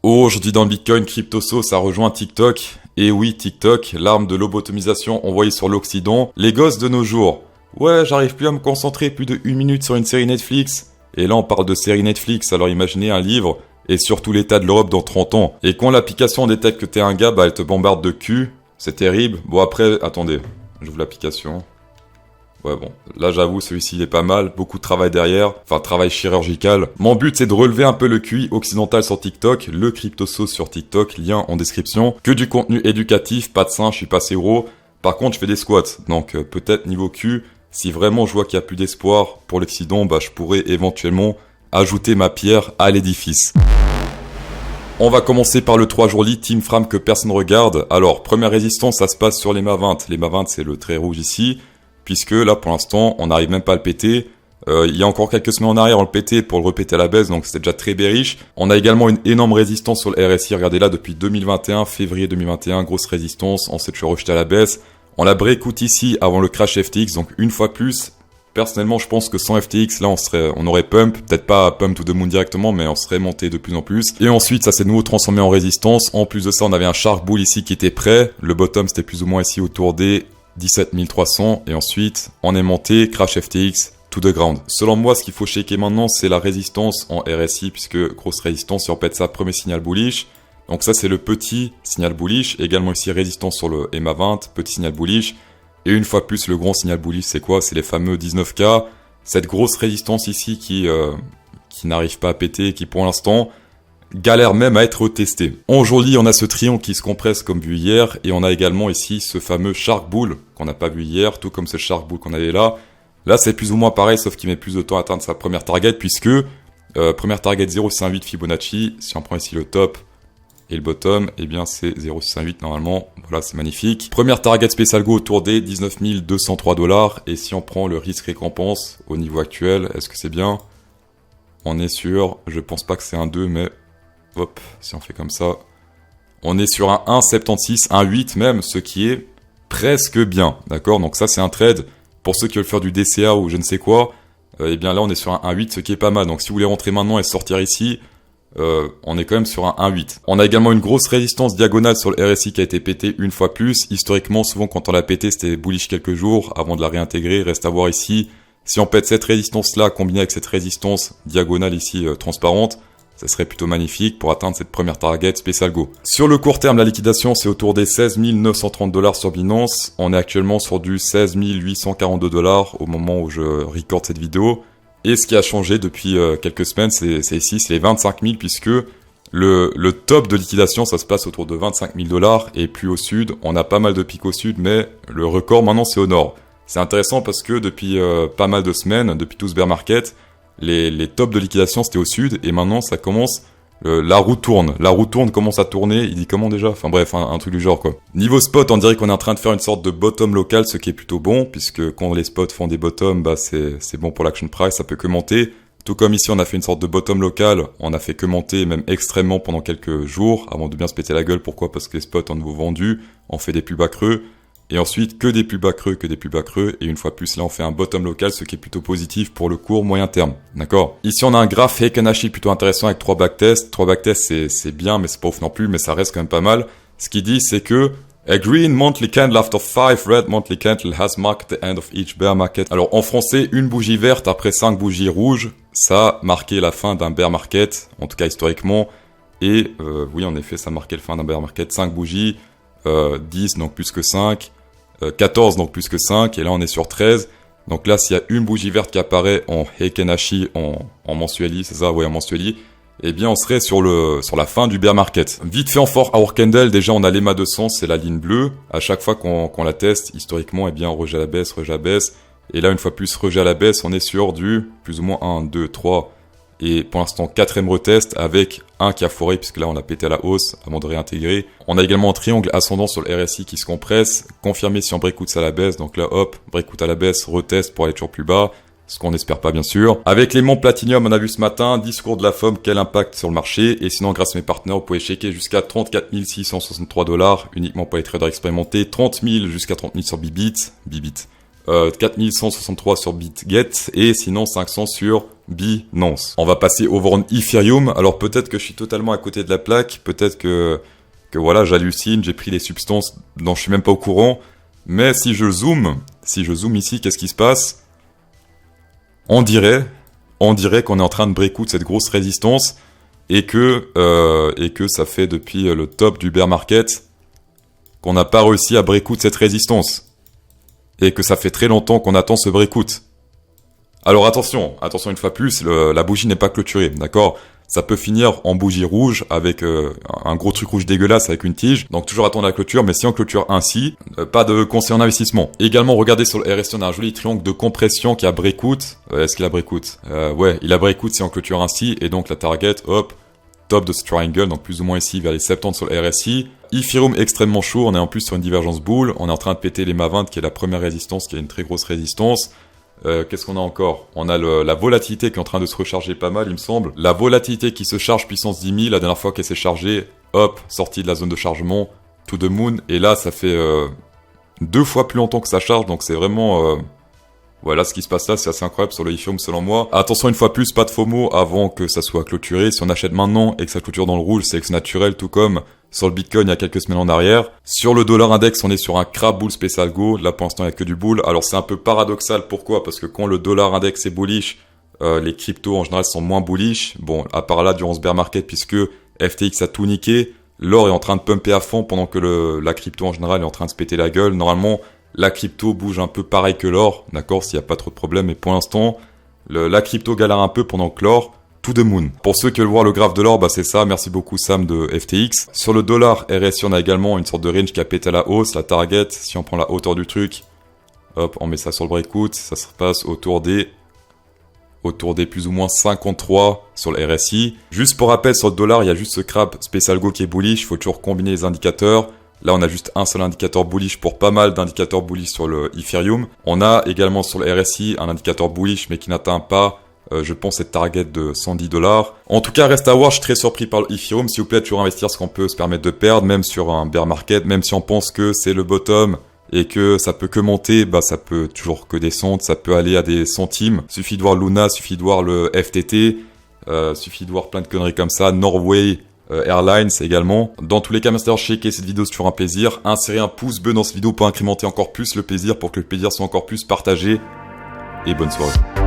Aujourd'hui dans le Bitcoin, CryptoSo, ça rejoint TikTok. Et oui, TikTok, l'arme de lobotomisation envoyée sur l'Occident. Les gosses de nos jours. Ouais, j'arrive plus à me concentrer plus de 1 minute sur une série Netflix. Et là, on parle de série Netflix, alors imaginez un livre, et surtout l'état de l'Europe dans 30 ans. Et quand l'application détecte que t'es un gars, bah elle te bombarde de cul. C'est terrible. Bon après, attendez, j'ouvre l'application. Ouais bon, là j'avoue celui-ci il est pas mal, beaucoup de travail derrière, enfin travail chirurgical. Mon but c'est de relever un peu le QI occidental sur TikTok, le CryptoSo sur TikTok, lien en description. Que du contenu éducatif, pas de sein, je suis pas gros. Par contre je fais des squats, donc peut-être niveau Q, si vraiment je vois qu'il y a plus d'espoir pour l'Occident, bah je pourrais éventuellement ajouter ma pierre à l'édifice. On va commencer par le 3 jours lit Team Fram que personne regarde. Alors première résistance ça se passe sur les MA20, les MA20 c'est le trait rouge ici. Puisque là, pour l'instant, on n'arrive même pas à le péter. Il y a encore quelques semaines en arrière, on le pétait pour le repéter à la baisse, donc c'était déjà très bearish. On a également une énorme résistance sur le RSI. Regardez là, depuis 2021, février 2021, grosse résistance. On s'est toujours rejeté à la baisse. On la breakout ici avant le crash FTX, donc une fois plus. Personnellement, je pense que sans FTX, là, on aurait pump. Peut-être pas pump to the moon directement, mais on serait monté de plus en plus. Et ensuite, ça s'est de nouveau transformé en résistance. En plus de ça, on avait un shark bull ici qui était prêt. Le bottom, c'était plus ou moins ici autour des 17 300 et ensuite on est monté, crash FTX, to the ground. Selon moi, ce qu'il faut checker maintenant, c'est la résistance en RSI, puisque grosse résistance, si on pète ça, premier signal bullish. Donc ça, c'est le petit signal bullish. Également ici, résistance sur le MA20, petit signal bullish. Et une fois plus, le grand signal bullish, c'est quoi? C'est les fameux 19K. Cette grosse résistance ici qui n'arrive pas à péter, qui pour l'instant galère même à être testé. Aujourd'hui, on a ce triangle qui se compresse comme vu hier, et on a également ici ce fameux Shark Bull qu'on n'a pas vu hier, tout comme ce Shark Bull qu'on avait là. Là, c'est plus ou moins pareil, sauf qu'il met plus de temps à atteindre sa première target, puisque première target 0,68 Fibonacci. Si on prend ici le top et le bottom, eh bien c'est 0,68 normalement. Voilà, c'est magnifique. Première target spécial go autour des 19 203 $. Et si on prend le risque récompense au niveau actuel, est-ce que c'est bien? On est sur, je pense pas que c'est un 2, mais hop, si on fait comme ça, on est sur un 1,76, 1,8 même, ce qui est presque bien, d'accord? Donc ça, c'est un trade. Pour ceux qui veulent faire du DCA ou je ne sais quoi, eh bien là, on est sur un 1,8, ce qui est pas mal. Donc si vous voulez rentrer maintenant et sortir ici, on est quand même sur un 1,8. On a également une grosse résistance diagonale sur le RSI qui a été pété une fois plus. Historiquement, souvent, quand on l'a pété, c'était bullish quelques jours avant de la réintégrer. Reste à voir ici. Si on pète cette résistance-là, combinée avec cette résistance diagonale ici, transparente, ça serait plutôt magnifique pour atteindre cette première target spécial go. Sur le court terme, la liquidation, c'est autour des 16 930 $ sur Binance. On est actuellement sur du 16 842 $ au moment où je recorde cette vidéo. Et ce qui a changé depuis quelques semaines, c'est ici, c'est les 25 000, puisque le top de liquidation, ça se passe autour de 25 000 $. Et plus au sud, on a pas mal de pics au sud, mais le record maintenant, c'est au nord. C'est intéressant parce que depuis pas mal de semaines, depuis tout ce bear market, les tops de liquidation c'était au sud et maintenant ça commence, la roue tourne, commence à tourner, il dit comment déjà? Enfin bref, un truc du genre quoi. Niveau spot, on dirait qu'on est en train de faire une sorte de bottom local, ce qui est plutôt bon, puisque quand les spots font des bottoms, bah c'est bon pour l'action price, ça peut que monter. Tout comme ici on a fait une sorte de bottom local, on a fait que monter même extrêmement pendant quelques jours, avant de bien se péter la gueule. Pourquoi? Parce que les spots ont nouveau vendu, on fait des plus bas creux. Et ensuite, que des plus bas creux, et une fois plus, là, on fait un bottom local, ce qui est plutôt positif pour le court moyen terme. D'accord? Ici, on a un graphe Heiken Ashi plutôt intéressant avec 3 backtests. 3 backtests, c'est bien, mais c'est pas ouf non plus, mais ça reste quand même pas mal. Ce qu'il dit, c'est que a green monthly candle after 5 red monthly candle has marked the end of each bear market. Alors, en français, une bougie verte après 5 bougies rouges, ça a marqué la fin d'un bear market, en tout cas historiquement. Et oui, en effet, ça a marqué la fin d'un bear market. 5 bougies, 10, donc plus que 5. 14 donc plus que 5 et là on est sur 13. Donc là s'il y a une bougie verte qui apparaît en Heiken Ashi en mensueli, c'est ça, ouais en mensueli, eh bien on serait sur la fin du bear market. Vite fait en 4 hour candle, déjà on a l'EMA 200, c'est la ligne bleue. À chaque fois qu'on la teste historiquement, eh bien rejet à la baisse, et là une fois plus rejet à la baisse, on est sur du plus ou moins 1, 2, 3 et pour l'instant 4ème retest avec un qui a foiré puisque là on a pété à la hausse avant de réintégrer. On a également un triangle ascendant sur le RSI qui se compresse, confirmé si on breakout à la baisse, donc là hop, breakout à la baisse, retest pour aller toujours plus bas, ce qu'on n'espère pas bien sûr. Avec les monts Platinum, on a vu ce matin, discours de la FOM, quel impact sur le marché, et sinon grâce à mes partenaires, vous pouvez checker jusqu'à 34 663 $, uniquement pour les traders expérimentés, 30 000 jusqu'à 30 000 sur Bybit, 4163 sur BitGet, et sinon 500 sur Binance. On va passer over on Ethereum. Alors peut-être que je suis totalement à côté de la plaque, peut-être que voilà, j'hallucine, j'ai pris des substances dont je suis même pas au courant. Mais si je zoome ici, qu'est-ce qui se passe? On dirait qu'on est en train de break out cette grosse résistance et que ça fait depuis le top du bear market qu'on n'a pas réussi à break out cette résistance. Et que ça fait très longtemps qu'on attend ce break out. Alors attention une fois plus, la bougie n'est pas clôturée, d'accord? Ça peut finir en bougie rouge avec un gros truc rouge dégueulasse avec une tige. Donc toujours attendre la clôture, mais si on clôture ainsi, pas de conseil en investissement. Également, regardez sur le RSI, on a un joli triangle de compression qui a breakout. Est-ce qu'il a breakout? Ouais, il a breakout si on clôture ainsi. Et donc la target, hop, top de ce triangle, donc plus ou moins ici vers les 70 sur le RSI. Ethereum extrêmement chaud, on est en plus sur une divergence boule. On est en train de péter les MA20 qui est la première résistance, qui est une très grosse résistance. Qu'est-ce qu'on a encore? On a la volatilité qui est en train de se recharger pas mal, il me semble. La volatilité qui se charge puissance 10 000. La dernière fois qu'elle s'est chargée, hop, sortie de la zone de chargement, to the moon. Et là, ça fait 2 fois plus longtemps que ça charge. Donc c'est vraiment... Voilà, ce qui se passe là, c'est assez incroyable sur le Ethereum selon moi. Attention une fois plus, pas de FOMO avant que ça soit clôturé. Si on achète maintenant et que ça clôture dans le rouge, c'est que c'est naturel, tout comme sur le Bitcoin il y a quelques semaines en arrière. Sur le dollar index, on est sur un crab bull spécial go. Là pour l'instant il n'y a que du bull. Alors c'est un peu paradoxal, pourquoi? Parce que quand le dollar index est bullish, les cryptos en général sont moins bullish. Bon, à part là durant ce bear market, puisque FTX a tout niqué, l'or est en train de pumper à fond pendant que la crypto en général est en train de se péter la gueule. Normalement, la crypto bouge un peu pareil que l'or, d'accord, s'il n'y a pas trop de problèmes. Mais pour l'instant, la crypto galère un peu pendant que l'or, to the moon. Pour ceux qui veulent voir le graphe de l'or, bah c'est ça. Merci beaucoup Sam de FTX. Sur le dollar RSI, on a également une sorte de range qui a pété à la hausse. La target, si on prend la hauteur du truc, hop, on met ça sur le breakout, ça se passe autour des plus ou moins 53 sur le RSI. Juste pour rappel, sur le dollar, il y a juste ce crab spécial go qui est bullish. Il faut toujours combiner les indicateurs. Là, on a juste un seul indicateur bullish pour pas mal d'indicateurs bullish sur le Ethereum. On a également sur le RSI un indicateur bullish, mais qui n'atteint pas, je pense, cette target de 110 $. En tout cas, reste à voir. Je suis très surpris par le Ethereum. S'il vous plaît, toujours investir ce qu'on peut se permettre de perdre, même sur un bear market, même si on pense que c'est le bottom et que ça peut que monter, bah ça peut toujours que descendre. Ça peut aller à des centimes. Suffit de voir Luna, suffit de voir le FTT, suffit de voir plein de conneries comme ça. Norway Airlines également. Dans tous les cas, merci d'avoir checké cette vidéo, c'est toujours un plaisir. Insérez un pouce bleu dans cette vidéo pour incrémenter encore plus le plaisir, pour que le plaisir soit encore plus partagé. Et bonne soirée.